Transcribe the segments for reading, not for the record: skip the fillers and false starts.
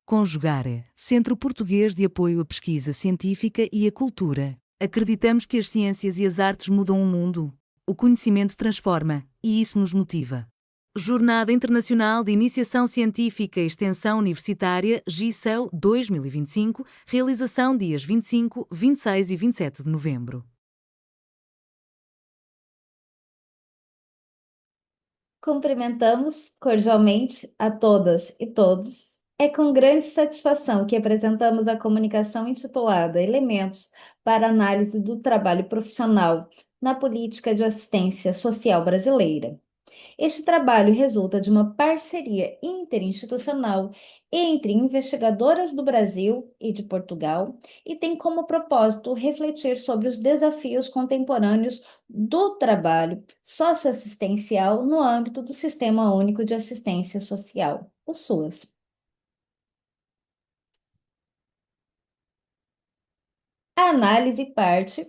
Conjugare, Centro Português de Apoio à Pesquisa Científica e à Cultura. Acreditamos que as ciências e as artes mudam o mundo. O conhecimento transforma, e isso nos motiva. Jornada Internacional de Iniciação Científica e Extensão Universitária, GICEL 2025, realização dias 25, 26 e 27 de novembro. Cumprimentamos cordialmente a todas e todos. É com grande satisfação que apresentamos a comunicação intitulada Elementos para Análise do Trabalho Profissional na Política de Assistência Social Brasileira. Este trabalho resulta de uma parceria interinstitucional entre investigadoras do Brasil e de Portugal e tem como propósito refletir sobre os desafios contemporâneos do trabalho socioassistencial no âmbito do Sistema Único de Assistência Social, o SUAS. A análise parte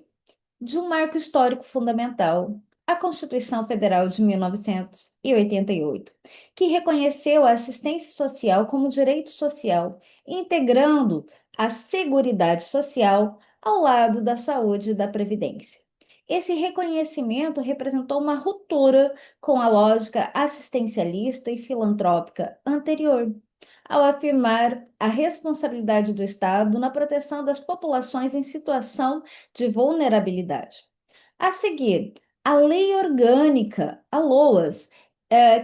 de um marco histórico fundamental, a Constituição Federal de 1988, que reconheceu a assistência social como direito social, integrando a Seguridade Social ao lado da saúde e da previdência. Esse reconhecimento representou uma ruptura com a lógica assistencialista e filantrópica anterior, ao afirmar a responsabilidade do Estado na proteção das populações em situação de vulnerabilidade. A seguir, a Lei Orgânica, a LOAS,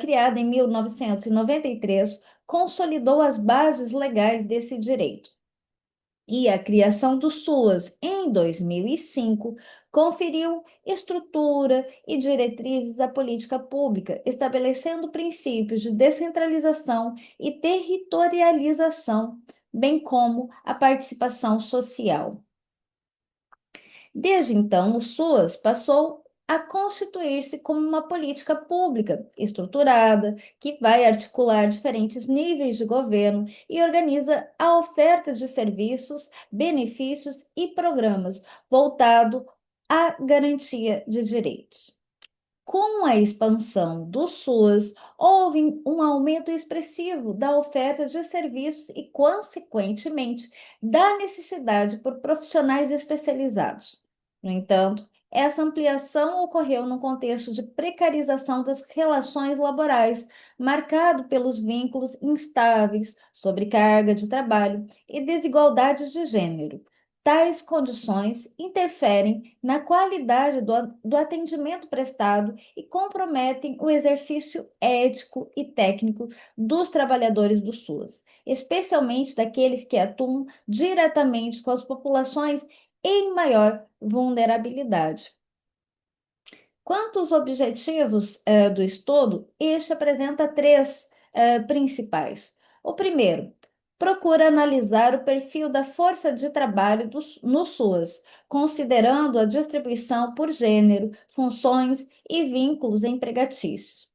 criada em 1993, consolidou as bases legais desse direito. E a criação do SUAS em 2005 conferiu estrutura e diretrizes à política pública, estabelecendo princípios de descentralização e territorialização, bem como a participação social. Desde então, o SUAS passou a constituir-se como uma política pública estruturada, que vai articular diferentes níveis de governo e organiza a oferta de serviços, benefícios e programas voltado à garantia de direitos. Com a expansão do SUAS, houve um aumento expressivo da oferta de serviços e, consequentemente, da necessidade por profissionais especializados. No entanto, essa ampliação ocorreu no contexto de precarização das relações laborais, marcado pelos vínculos instáveis, sobrecarga de trabalho e desigualdades de gênero. Tais condições interferem na qualidade do atendimento prestado e comprometem o exercício ético e técnico dos trabalhadores do SUAS, especialmente daqueles que atuam diretamente com as populações em maior vulnerabilidade. Quanto aos objetivos do estudo, este apresenta três principais. O primeiro, procura analisar o perfil da força de trabalho no SUAS, considerando a distribuição por gênero, funções e vínculos empregatícios.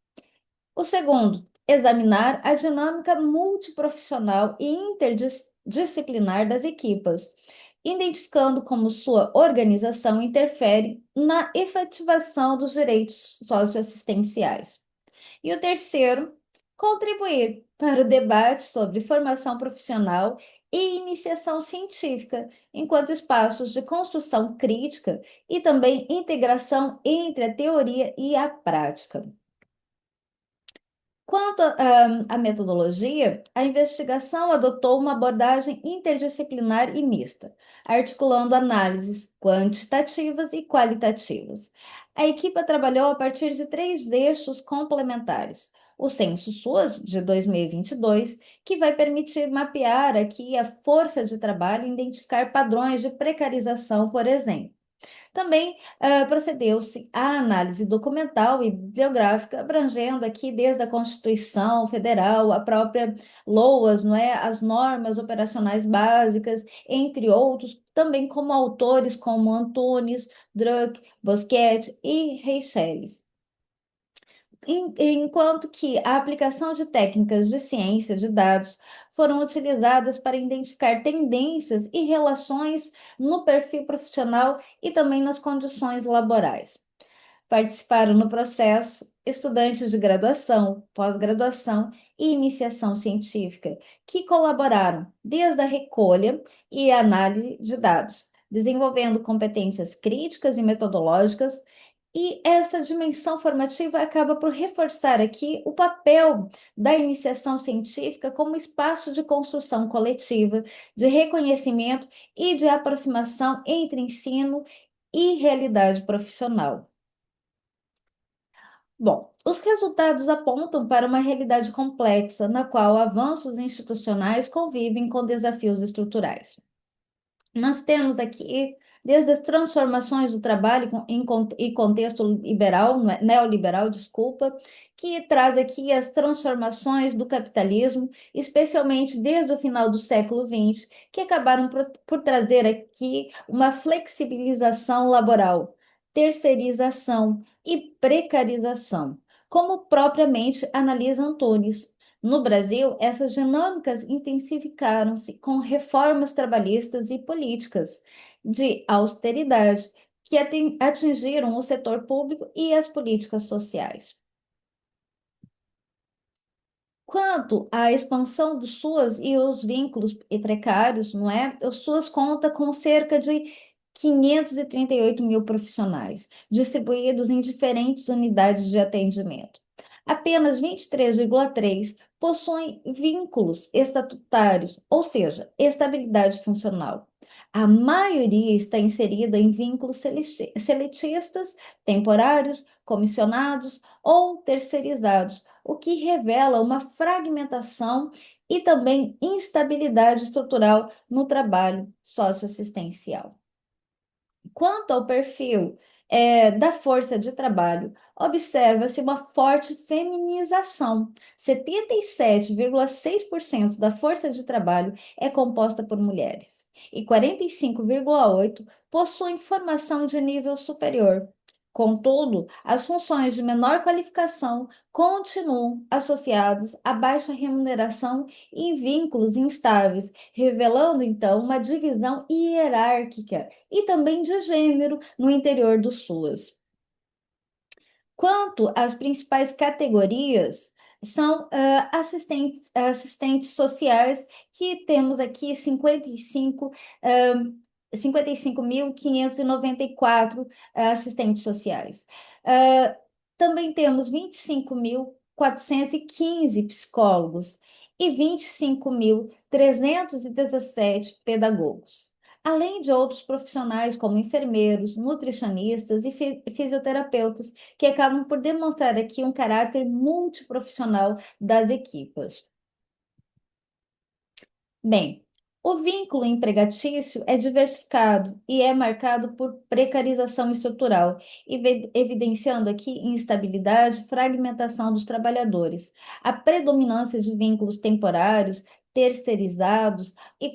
O segundo, examinar a dinâmica multiprofissional e interdisciplinar das equipas, identificando como sua organização interfere na efetivação dos direitos socioassistenciais. E o terceiro, contribuir para o debate sobre formação profissional e iniciação científica, enquanto espaços de construção crítica e também integração entre a teoria e a prática. Quanto à metodologia, a investigação adotou uma abordagem interdisciplinar e mista, articulando análises quantitativas e qualitativas. A equipe trabalhou a partir de três eixos complementares. O Censo SUAS, de 2022, que vai permitir mapear aqui a força de trabalho e identificar padrões de precarização, por exemplo. Também procedeu-se à análise documental e bibliográfica, abrangendo aqui desde a Constituição Federal, a própria LOAS, não é? As normas operacionais básicas, entre outros, também como autores como Antunes, Druck, Boschet e Reicheles. Enquanto que a aplicação de técnicas de ciência de dados foram utilizadas para identificar tendências e relações no perfil profissional e também nas condições laborais. Participaram no processo estudantes de graduação, pós-graduação e iniciação científica, que colaboraram desde a recolha e análise de dados, desenvolvendo competências críticas e metodológicas. E essa dimensão formativa acaba por reforçar aqui o papel da iniciação científica como espaço de construção coletiva, de reconhecimento e de aproximação entre ensino e realidade profissional. Bom, os resultados apontam para uma realidade complexa, na qual avanços institucionais convivem com desafios estruturais. Nós temos aqui, desde as transformações do trabalho e contexto liberal, neoliberal, desculpa, que traz aqui as transformações do capitalismo, especialmente desde o final do século XX, que acabaram por trazer aqui uma flexibilização laboral, terceirização e precarização, como propriamente analisa Antunes. No Brasil, essas dinâmicas intensificaram-se com reformas trabalhistas e políticas de austeridade que atingiram o setor público e as políticas sociais. Quanto à expansão do SUAS e os vínculos precários, não é? O SUAS conta com cerca de 538 mil profissionais, distribuídos em diferentes unidades de atendimento. Apenas 23,3 possuem vínculos estatutários, ou seja, estabilidade funcional. A maioria está inserida em vínculos seletistas, temporários, comissionados ou terceirizados, o que revela uma fragmentação e também instabilidade estrutural no trabalho socioassistencial. Quanto ao perfil da força de trabalho, observa-se uma forte feminização. 77,6% da força de trabalho é composta por mulheres e 45,8% possuem formação de nível superior. Contudo, as funções de menor qualificação continuam associadas a baixa remuneração e vínculos instáveis, revelando então uma divisão hierárquica e também de gênero no interior do SUAS. Quanto às principais categorias, são assistentes sociais, que temos aqui 55.594 assistentes sociais. Também temos 25.415 psicólogos e 25.317 pedagogos, além de outros profissionais como enfermeiros, nutricionistas e fisioterapeutas, que acabam por demonstrar aqui um caráter multiprofissional das equipas. Bem, o vínculo empregatício é diversificado e é marcado por precarização estrutural, evidenciando aqui instabilidade e fragmentação dos trabalhadores. A predominância de vínculos temporários, terceirizados e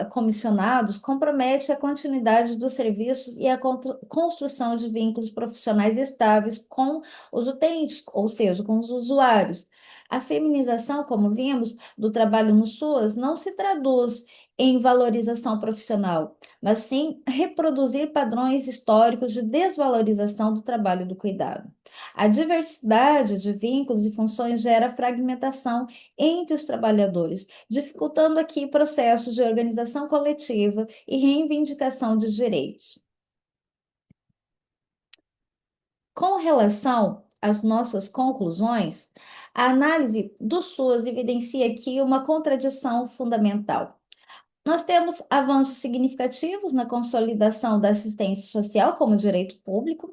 comissionados compromete a continuidade dos serviços e a construção de vínculos profissionais estáveis com os utentes, ou seja, com os usuários. A feminização, como vimos, do trabalho no SUAS não se traduz em valorização profissional, mas sim reproduzir padrões históricos de desvalorização do trabalho do cuidado. A diversidade de vínculos e funções gera fragmentação entre os trabalhadores, dificultando aqui processos de organização coletiva e reivindicação de direitos. Com relação às nossas conclusões, a análise do SUAS evidencia aqui uma contradição fundamental. Nós temos avanços significativos na consolidação da assistência social como direito público,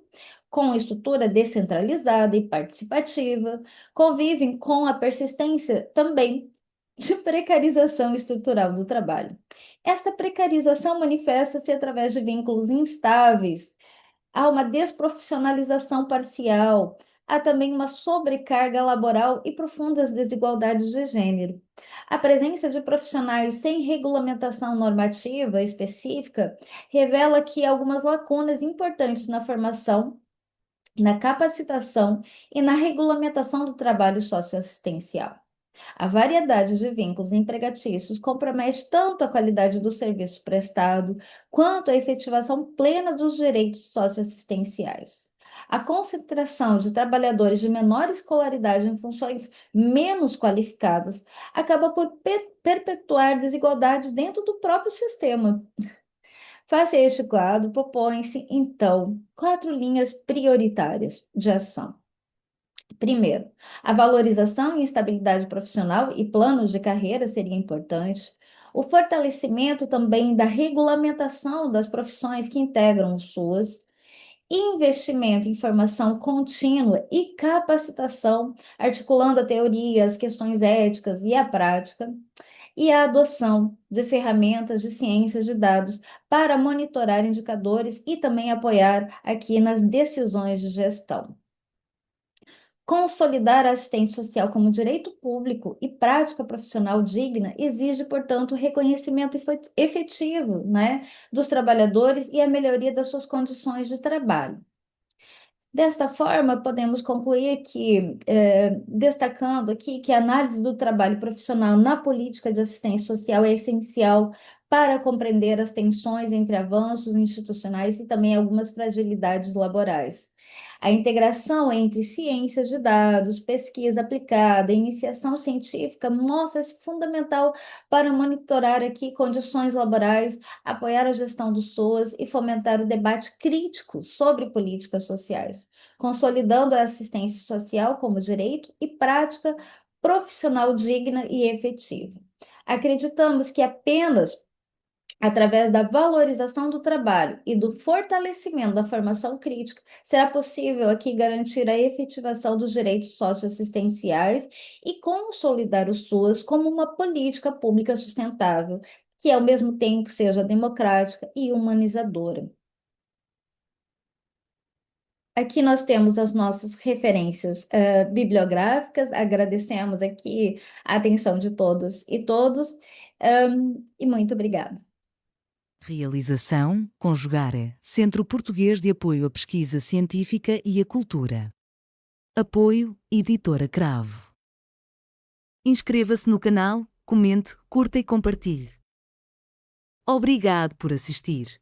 com estrutura descentralizada e participativa, convivem com a persistência também de precarização estrutural do trabalho. Esta precarização manifesta-se através de vínculos instáveis. Há uma desprofissionalização parcial, há também uma sobrecarga laboral e profundas desigualdades de gênero. A presença de profissionais sem regulamentação normativa específica revela que há algumas lacunas importantes na formação, na capacitação e na regulamentação do trabalho socioassistencial. A variedade de vínculos empregatícios compromete tanto a qualidade do serviço prestado, quanto a efetivação plena dos direitos socioassistenciais. A concentração de trabalhadores de menor escolaridade em funções menos qualificadas acaba por perpetuar desigualdades dentro do próprio sistema. Face a este quadro, propõe-se, então, 4 linhas prioritárias de ação. Primeiro, a valorização e estabilidade profissional e planos de carreira seria importante. O fortalecimento também da regulamentação das profissões que integram o SUAS, investimento em formação contínua e capacitação, articulando a teoria, as questões éticas e a prática, e a adoção de ferramentas de ciências de dados para monitorar indicadores e também apoiar aqui nas decisões de gestão. Consolidar a assistência social como direito público e prática profissional digna exige, portanto, reconhecimento efetivo, né, dos trabalhadores e a melhoria das suas condições de trabalho. Desta forma, podemos concluir que, destacando aqui que a análise do trabalho profissional na política de assistência social é essencial para compreender as tensões entre avanços institucionais e também algumas fragilidades laborais. A integração entre ciências de dados, pesquisa aplicada e iniciação científica mostra-se fundamental para monitorar aqui condições laborais, apoiar a gestão do SUAS e fomentar o debate crítico sobre políticas sociais, consolidando a assistência social como direito e prática profissional digna e efetiva. Acreditamos que apenas através da valorização do trabalho e do fortalecimento da formação crítica, será possível aqui garantir a efetivação dos direitos socioassistenciais e consolidar o SUAS como uma política pública sustentável, que ao mesmo tempo seja democrática e humanizadora. Aqui nós temos as nossas referências bibliográficas, agradecemos aqui a atenção de todas e todos, e muito obrigada. Realização: Conjugare, Centro Português de Apoio à Pesquisa Científica e à Cultura. Apoio: Editora Cravo. Inscreva-se no canal, comente, curta e compartilhe. Obrigado por assistir.